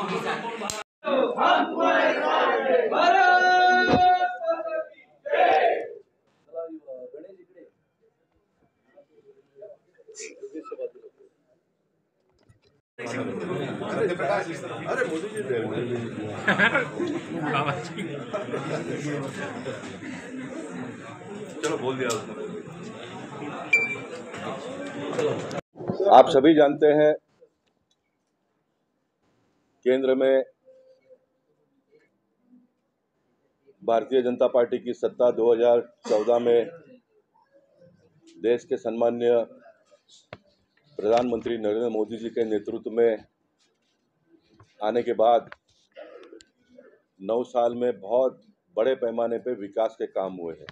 अरे मोदी जी चलो बोल दिया उसने। आप सभी जानते हैं केंद्र में भारतीय जनता पार्टी की सत्ता 2014 में देश के सम्माननीय प्रधानमंत्री नरेंद्र मोदी जी के नेतृत्व में आने के बाद 9 साल में बहुत बड़े पैमाने पे विकास के काम हुए हैं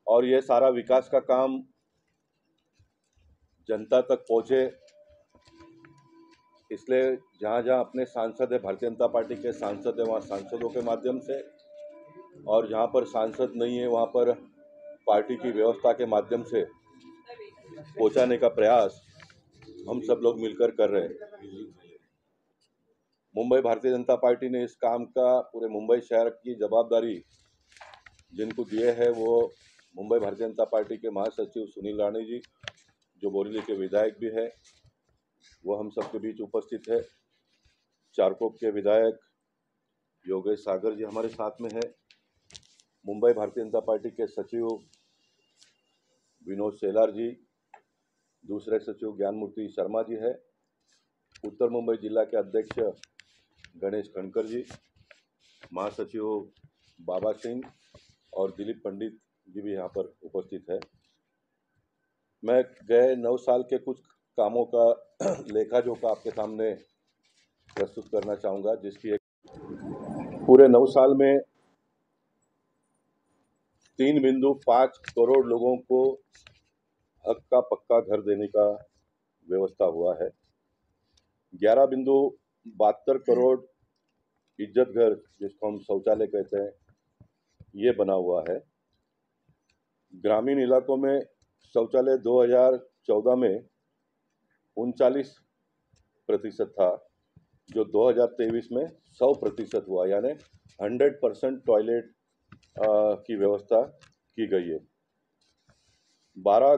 और ये सारा विकास का काम जनता तक पहुंचे, इसलिए जहां जहां अपने सांसद है, भारतीय जनता पार्टी के सांसद है, वहां सांसदों के माध्यम से, और जहां पर सांसद नहीं है वहां पर पार्टी की व्यवस्था के माध्यम से पहुंचाने का प्रयास हम सब लोग मिलकर कर रहे हैं। मुंबई भारतीय जनता पार्टी ने इस काम का पूरे मुंबई शहर की जवाबदारी जिनको दिए है वो मुंबई भारतीय जनता पार्टी के महासचिव सुनील राणे जी, जो बोरीवली के विधायक भी है, वो हम सबके बीच उपस्थित है। चारकोप के विधायक योगेश सागर जी हमारे साथ में है। मुंबई भारतीय जनता पार्टी के सचिव विनोद सेलार जी, दूसरे सचिव ज्ञानमूर्ति शर्मा जी है, उत्तर मुंबई जिला के अध्यक्ष गणेश खनकर जी, महासचिव बाबा सिंह और दिलीप पंडित जी भी यहाँ पर उपस्थित है। मैं गए 9 साल के कुछ कामों का लेखा जोखा आपके सामने प्रस्तुत करना चाहूँगा, जिसकी एक पूरे 9 साल में 3.5 करोड़ लोगों को हक का पक्का घर देने का व्यवस्था हुआ है। 11.72 करोड़ इज्जत घर, जिसको हम शौचालय कहते हैं, ये बना हुआ है। ग्रामीण इलाकों में शौचालय 2014 में 39% था, जो 2023 में 100% हुआ, यानी 100% टॉयलेट की व्यवस्था की गई है। 12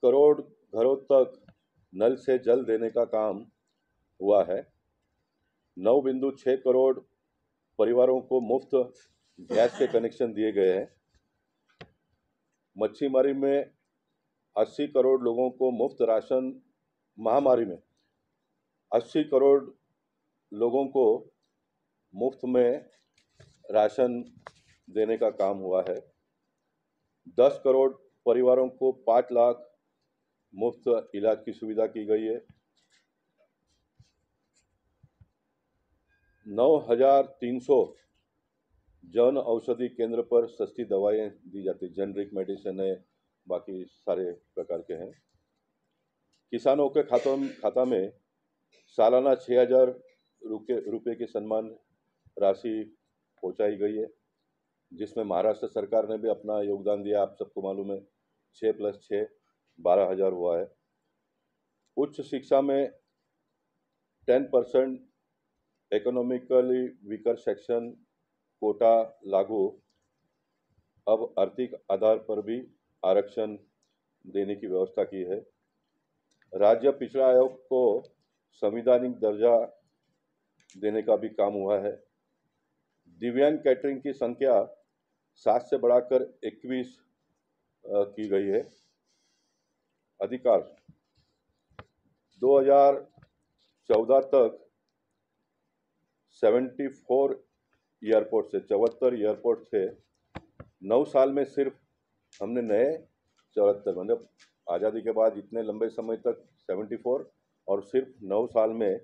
करोड़ घरों तक नल से जल देने का काम हुआ है। 9.6 करोड़ परिवारों को मुफ्त गैस के कनेक्शन दिए गए हैं। मच्छीमारी में 80 करोड़ लोगों को मुफ्त राशन, महामारी में 80 करोड़ लोगों को मुफ्त में राशन देने का काम हुआ है। 10 करोड़ परिवारों को 5 लाख मुफ्त इलाज की सुविधा की गई है। 9,300 जन औषधि केंद्र पर सस्ती दवाएं दी जाती, जेनरिक मेडिसिन है, बाकी सारे प्रकार के हैं। किसानों के खाता में सालाना 6,000 रुपये की सम्मान राशि पहुंचाई गई है, जिसमें महाराष्ट्र सरकार ने भी अपना योगदान दिया। आप सबको मालूम है, 6 + 6 12,000 हुआ है। उच्च शिक्षा में 10% इकोनॉमिकली वीकर सेक्शन कोटा लागू, अब आर्थिक आधार पर भी आरक्षण देने की व्यवस्था की है। राज्य पिछड़ा आयोग को संवैधानिक दर्जा देने का भी काम हुआ है। दिव्यांग कैटरिंग की संख्या 7 से बढ़ाकर 21 की गई है। अधिकार 2014 तक 74 एयरपोर्ट से 74 एयरपोर्ट थे। 9 साल में सिर्फ हमने नए 74, मतलब आज़ादी के बाद इतने लंबे समय तक 74 और सिर्फ 9 साल में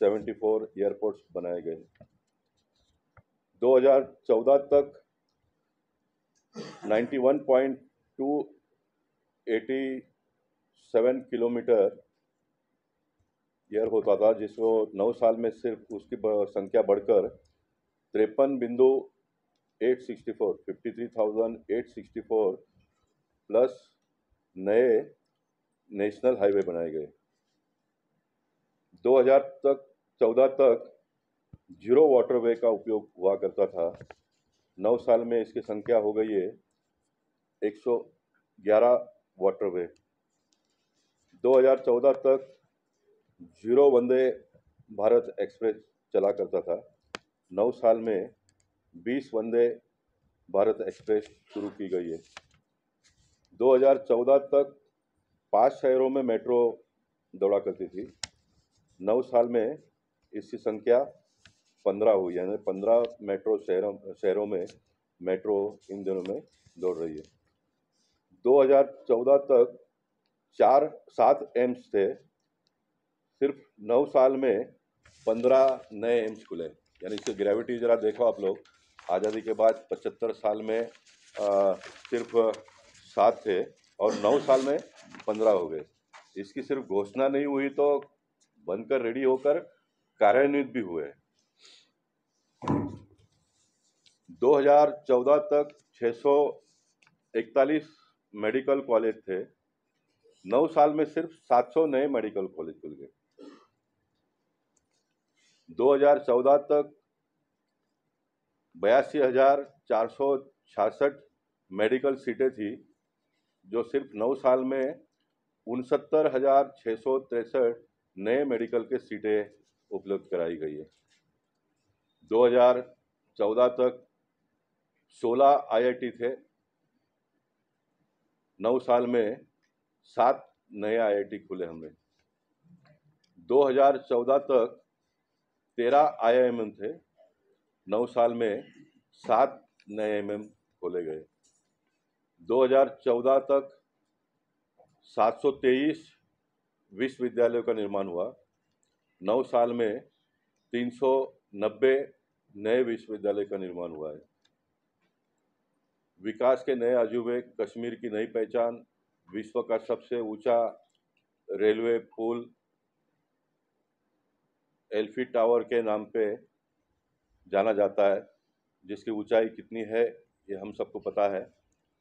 74 एयरपोर्ट्स बनाए गए। 2014 तक 91.287 किलोमीटर एयर होता था, जिसको 9 साल में सिर्फ उसकी संख्या बढ़कर 53,864 प्लस नए नेशनल हाईवे बनाए गए। 2014 तक जीरो वाटरवे का उपयोग हुआ करता था। 9 साल में इसकी संख्या हो गई है 111 वाटरवे। 2014 तक जीरो वंदे भारत एक्सप्रेस चला करता था। 9 साल में 20 वंदे भारत एक्सप्रेस शुरू की गई है। 2014 तक 5 शहरों में मेट्रो दौड़ा करती थी। 9 साल में इसकी संख्या 15 हुई, यानी 15 मेट्रो शहरों में मेट्रो इन दिनों में दौड़ रही है। 2014 तक 7 एम्स थे। सिर्फ 9 साल में 15 नए एम्स खुले। यानी इसकी ग्रेविटी जरा देखो आप लोग। आज़ादी के बाद 75 साल में सिर्फ 7 थे और 9 साल में 15 हो गए। इसकी सिर्फ घोषणा नहीं हुई तो बनकर रेडी होकर कार्यान्वित भी हुए। 2014 तक 641 मेडिकल कॉलेज थे। 9 साल में सिर्फ 700 नए मेडिकल कॉलेज खुल गए। 2014 तक 82,466 मेडिकल सीटें थी, जो सिर्फ 9 साल में 69,663 नए मेडिकल के सीटें उपलब्ध कराई गई है। 2014 तक 16 आईआईटी थे। 9 साल में 7 नए आईआईटी खुले हमने। 2014 तक 13 आईआईएम थे। 9 साल में 7 नए आईआईएम खोले गए। 2014 तक 723 विश्वविद्यालयों का निर्माण हुआ। 9 साल में 390 नए विश्वविद्यालय का निर्माण हुआ है। विकास के नए अजूबे, कश्मीर की नई पहचान, विश्व का सबसे ऊंचा रेलवे पुल एल्फी टावर के नाम पे जाना जाता है, जिसकी ऊंचाई कितनी है ये हम सबको पता है।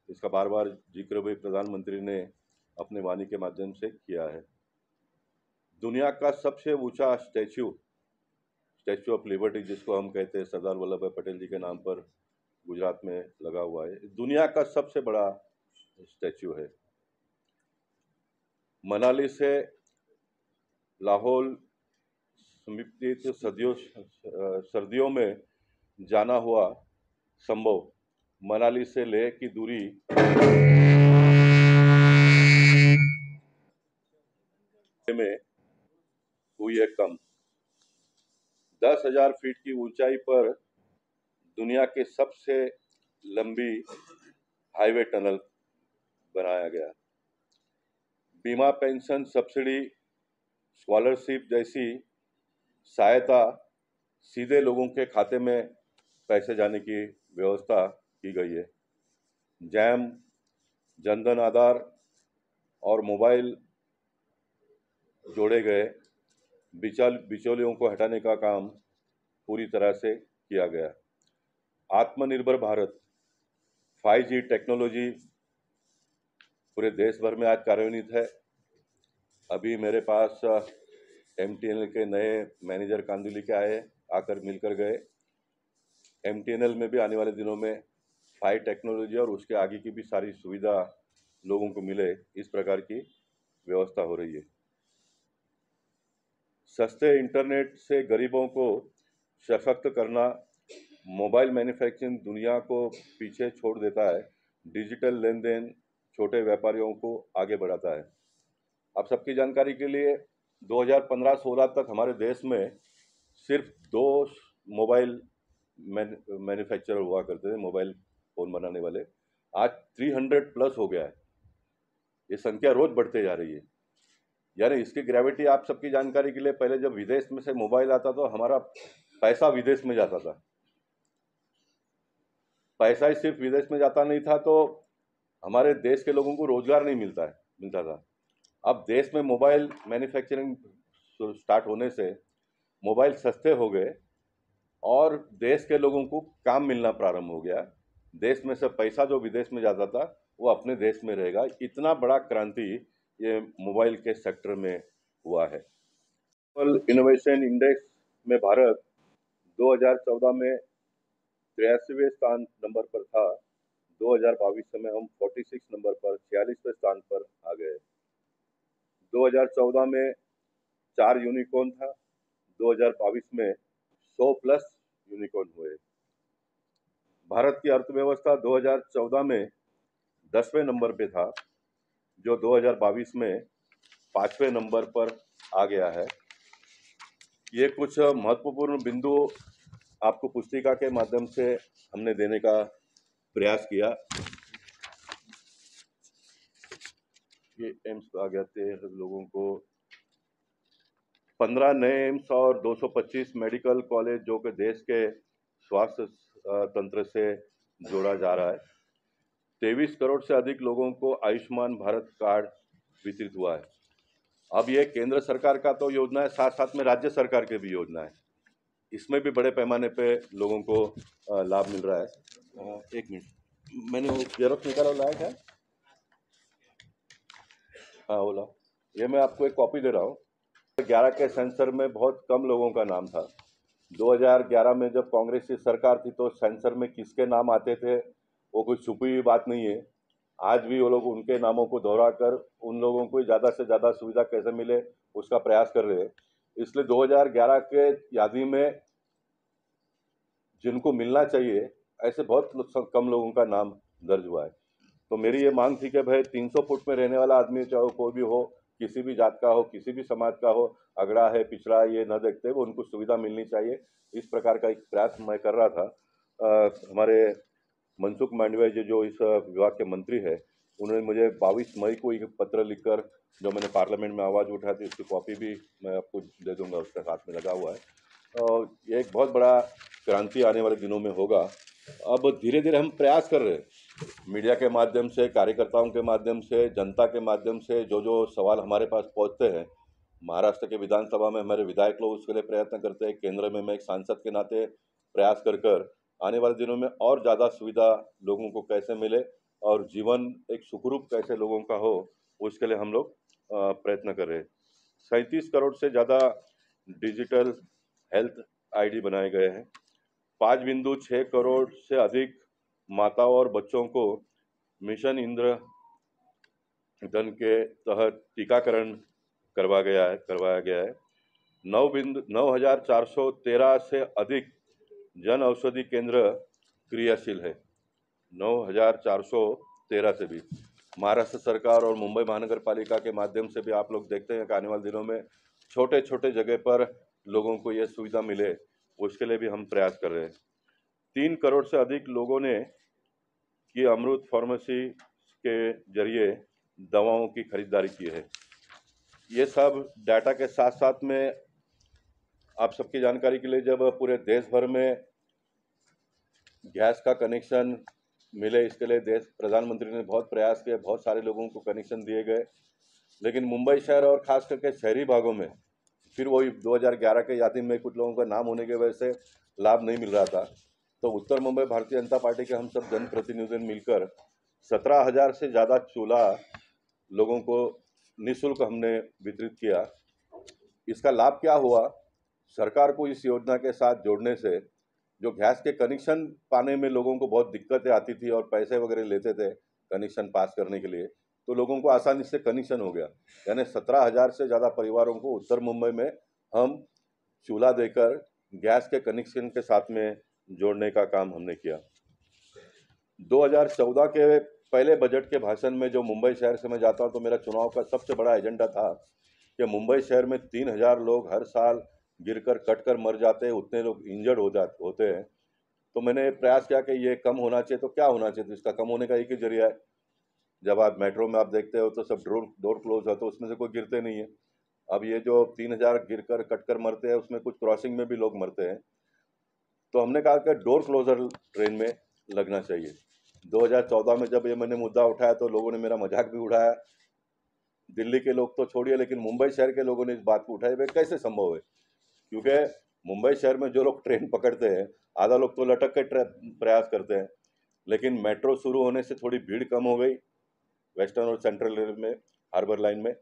इसका बार बार जिक्र भी प्रधानमंत्री ने अपने वाणी के माध्यम से किया है। दुनिया का सबसे ऊंचा स्टैच्यू ऑफ लिबर्टी, जिसको हम कहते हैं, सरदार वल्लभ भाई पटेल जी के नाम पर गुजरात में लगा हुआ है। दुनिया का सबसे बड़ा स्टैच्यू है। मनाली से लाहौल समीपित सर्दियों में जाना हुआ संभव। मनाली से लेह की दूरी में हुई है कम। 10,000 फीट की ऊंचाई पर दुनिया के सबसे लंबी हाईवे टनल बनाया गया। बीमा, पेंशन, सब्सिडी, स्कॉलरशिप जैसी सहायता सीधे लोगों के खाते में पैसे जाने की व्यवस्था की गई है। जैम, जनधन आधार और मोबाइल जोड़े गए। बिचौलियों को हटाने का काम पूरी तरह से किया गया। आत्मनिर्भर भारत 5G टेक्नोलॉजी पूरे देश भर में आज कार्यान्वित है। अभी मेरे पास MTNL के नए मैनेजर कांदुली के आए, आकर मिलकर गए। MTNL में भी आने वाले दिनों में 5G टेक्नोलॉजी और उसके आगे की भी सारी सुविधा लोगों को मिले, इस प्रकार की व्यवस्था हो रही है। सस्ते इंटरनेट से गरीबों को सशक्त करना। मोबाइल मैन्युफैक्चरिंग दुनिया को पीछे छोड़ देता है। डिजिटल लेन देन छोटे व्यापारियों को आगे बढ़ाता है। आप सबकी जानकारी के लिए 2015-16 तक हमारे देश में सिर्फ 2 मोबाइल मैन्युफैक्चरर हुआ करते थे, मोबाइल फ़ोन बनाने वाले। आज 300 प्लस हो गया है। ये संख्या रोज बढ़ते जा रही है। यानी इसकी ग्रेविटी आप सबकी जानकारी के लिए, पहले जब विदेश में से मोबाइल आता तो हमारा पैसा विदेश में जाता था। पैसा ही सिर्फ विदेश में जाता नहीं था तो हमारे देश के लोगों को रोजगार नहीं मिलता था। अब देश में मोबाइल मैन्युफैक्चरिंग स्टार्ट होने से मोबाइल सस्ते हो गए और देश के लोगों को काम मिलना प्रारंभ हो गया। देश में से पैसा जो विदेश में जाता था वो अपने देश में रहेगा। इतना बड़ा क्रांति ये मोबाइल के सेक्टर में हुआ है। ग्लोबल इनोवेशन इंडेक्स में भारत 2014 में 83वें स्थान नंबर पर था। 2022 में हम 46 नंबर पर 46वें स्थान पर आ गए। 2014 में 4 यूनिकॉर्न था, 2022 में 100 प्लस यूनिकॉर्न हुए। भारत की अर्थव्यवस्था 2014 में 10वें नंबर पे था, जो 2022 में 5वें नंबर पर आ गया है। ये कुछ महत्वपूर्ण बिंदु आपको पुस्तिका के माध्यम से हमने देने का प्रयास किया। ये एम्स आ गया थे लोगों को 15 नए एम्स और 225 मेडिकल कॉलेज जो कि देश के स्वास्थ्य तंत्र से जोड़ा जा रहा है। 23 करोड़ से अधिक लोगों को आयुष्मान भारत कार्ड वितरित हुआ है। अब ये केंद्र सरकार का तो योजना है, साथ साथ में राज्य सरकार की भी योजना है। इसमें भी बड़े पैमाने पे लोगों को लाभ मिल रहा है। एक मिनट, मैंने वो जेरोक्स निकाला लाया क्या? हाँ बोला, ये मैं आपको एक कॉपी दे रहा हूँ। 2011 के सेंसर में बहुत कम लोगों का नाम था। 2011 में जब कांग्रेस की सरकार थी तो सेंसर में किसके नाम आते थे वो कुछ छुपी हुई बात नहीं है। आज भी वो लोग उनके नामों को दोहराकर उन लोगों को ज़्यादा से ज़्यादा सुविधा कैसे मिले उसका प्रयास कर रहे हैं। इसलिए 2011 के यादी में जिनको मिलना चाहिए ऐसे बहुत कम लोगों का नाम दर्ज हुआ है। तो मेरी ये मांग थी कि भाई 300 फुट में रहने वाला आदमी चाहे कोई भी हो, किसी भी जात का हो, किसी भी समाज का हो, अगड़ा है पिछड़ा है ये न देखते हुए उनको सुविधा मिलनी चाहिए। इस प्रकार का एक प्रयास मैं कर रहा था। हमारे मनसुख मांडविया जी जो इस विभाग के मंत्री है, उन्होंने मुझे 22 मई को एक पत्र लिखकर जो मैंने पार्लियामेंट में आवाज़ उठाई थी उसकी कॉपी भी मैं आपको दे दूंगा, उसके साथ में लगा हुआ है। और ये एक बहुत बड़ा क्रांति आने वाले दिनों में होगा। अब धीरे धीरे हम प्रयास कर रहे हैं, मीडिया के माध्यम से, कार्यकर्ताओं के माध्यम से, जनता के माध्यम से जो जो सवाल हमारे पास पहुंचते हैं। महाराष्ट्र के विधानसभा में हमारे विधायक लोग उसके लिए प्रयत्न करते हैं। केंद्र में मैं एक सांसद के नाते प्रयास कर आने वाले दिनों में और ज़्यादा सुविधा लोगों को कैसे मिले और जीवन एक सुखरूप कैसे लोगों का हो, उसके लिए हम लोग प्रयत्न कर रहे हैं। 37 करोड़ से ज़्यादा डिजिटल हेल्थ आईडी बनाए गए हैं। 5.6 करोड़ से अधिक माताओं और बच्चों को मिशन इंद्रधन के तहत टीकाकरण करवाया गया है। 9,413 से अधिक जन औषधि केंद्र क्रियाशील है। 9,413 से भी महाराष्ट्र सरकार और मुंबई महानगर पालिका के माध्यम से भी आप लोग देखते हैं कि आने वाले दिनों में छोटे छोटे जगह पर लोगों को ये सुविधा मिले, उसके लिए भी हम प्रयास कर रहे हैं। 3 करोड़ से अधिक लोगों ने की अमृत फार्मेसी के जरिए दवाओं की खरीदारी की है। ये सब डाटा के साथ साथ में आप सबकी जानकारी के लिए जब पूरे देश भर में गैस का कनेक्शन मिले, इसके लिए देश प्रधानमंत्री ने बहुत प्रयास किए, बहुत सारे लोगों को कनेक्शन दिए गए। लेकिन मुंबई शहर और खास करके शहरी भागों में फिर वही 2011 के यादी में कुछ लोगों का नाम होने की वजह से लाभ नहीं मिल रहा था। तो उत्तर मुंबई भारतीय जनता पार्टी के हम सब जनप्रतिनिधियों ने मिलकर 17,000 से ज़्यादा चूल्हा लोगों को निःशुल्क हमने वितरित किया। इसका लाभ क्या हुआ, सरकार को इस योजना के साथ जोड़ने से जो गैस के कनेक्शन पाने में लोगों को बहुत दिक्कतें आती थी और पैसे वगैरह लेते थे कनेक्शन पास करने के लिए, तो लोगों को आसानी से कनेक्शन हो गया। यानी 17,000 से ज़्यादा परिवारों को उत्तर मुंबई में हम चूल्हा देकर गैस के कनेक्शन के साथ में जोड़ने का काम हमने किया। 2014 के पहले बजट के भाषण में जो मुंबई शहर से मैं जाता हूँ तो मेरा चुनाव का सबसे बड़ा एजेंडा था कि मुंबई शहर में 3,000 लोग हर साल गिरकर कटकर मर जाते हैं, उतने लोग इंजर्ड होते हैं। तो मैंने प्रयास किया कि ये कम होना चाहिए, तो क्या होना चाहिए, तो इसका कम होने का एक ही जरिया है। जब आप मेट्रो में आप देखते हो तो सब डोर क्लोज है, तो उसमें से कोई गिरते नहीं है। अब ये जो 3,000 गिरकर कटकर मरते हैं उसमें कुछ क्रॉसिंग में भी लोग मरते हैं। तो हमने कहा कि डोर क्लोजर ट्रेन में लगना चाहिए। 2014 में जब ये मैंने मुद्दा उठाया तो लोगों ने मेरा मजाक भी उड़ाया। दिल्ली के लोग तो छोड़िए, लेकिन मुंबई शहर के लोगों ने इस बात को उठाई, भाई कैसे संभव है, क्योंकि मुंबई शहर में जो लोग ट्रेन पकड़ते हैं आधा लोग तो लटक के प्रयास करते हैं। लेकिन मेट्रो शुरू होने से थोड़ी भीड़ कम हो गई वेस्टर्न और सेंट्रल रेल में, हार्बर लाइन में,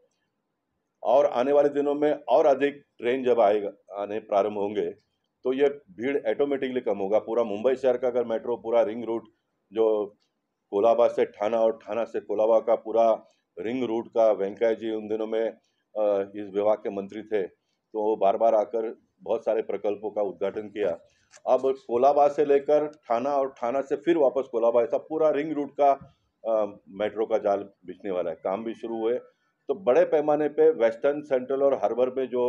और आने वाले दिनों में और अधिक ट्रेन जब आने प्रारंभ होंगे तो ये भीड़ ऑटोमेटिकली कम होगा। पूरा मुंबई शहर का अगर मेट्रो पूरा रिंग रूट जो कोलाबा से ठाणा और ठाणा से कोलाबा का पूरा रिंग रूट का वेंकैया जी उन दिनों में इस विभाग के मंत्री थे, तो वो बार-बार आकर बहुत सारे प्रकल्पों का उद्घाटन किया। अब कोलाबा से लेकर ठाणा और ठाणा से फिर वापस कोलाबा, ऐसा पूरा रिंग रूट का मेट्रो का जाल बिछने वाला है। काम भी शुरू हुए, तो बड़े पैमाने पे वेस्टर्न, सेंट्रल और हार्बर में जो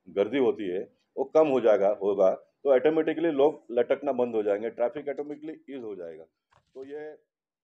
गर्दी होती है, वो कम हो होगा, तो ऑटोमेटिकली लोग लटकना बंद हो जाएंगे, ट्रैफिक ऑटोमेटिकली ईज़ हो जाएगा। तो ये